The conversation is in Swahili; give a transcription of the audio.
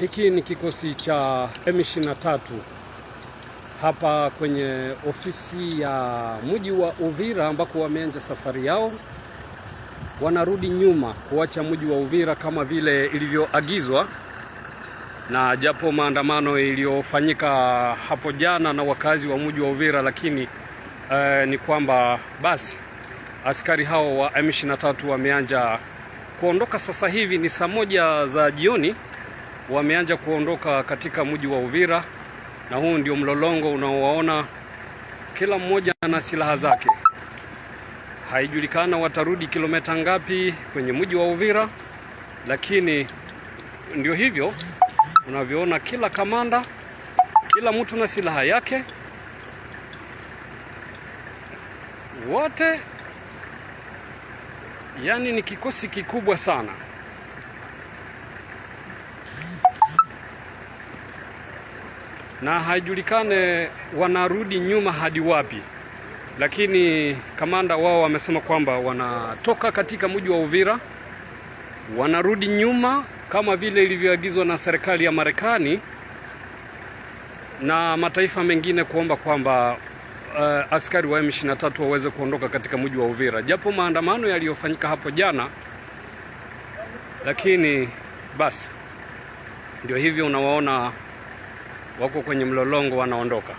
Hiki ni kikosi cha M23 hapa kwenye ofisi ya mji wa Uvira ambako wameanza safari yao. Wanarudi nyuma kuacha mji wa Uvira kama vile ilivyoagizwa, na japo maandamano iliyofanyika hapo jana na wakazi wa mji wa Uvira, lakini ni kwamba basi askari hao wa M23 wameanza kuondoka. Sasa hivi ni saa 1 za jioni, wameanza kuondoka katika mji wa Uvira, na huu ndio mlolongo unaowaona, kila mmoja na silaha zake. Haijulikana watarudi kilomita ngapi kwenye mji wa Uvira, lakini ndio hivyo unavyoona, kila kamanda, kila mtu na silaha yake, wote, yani ni kikosi kikubwa sana. Na haijulikane wanarudi nyuma hadi wapi, lakini kamanda wao wamesema kwamba wanatoka katika mji wa Uvira, wanarudi nyuma kama vile ilivyoagizwa na serikali ya Marekani na mataifa mengine kuomba kwamba askari wa M23 waweze kuondoka katika mji wa Uvira, japo maandamano yaliyofanyika hapo jana, lakini basi ndio hivyo unawaona wako kwenye mlolongo wanaondoka.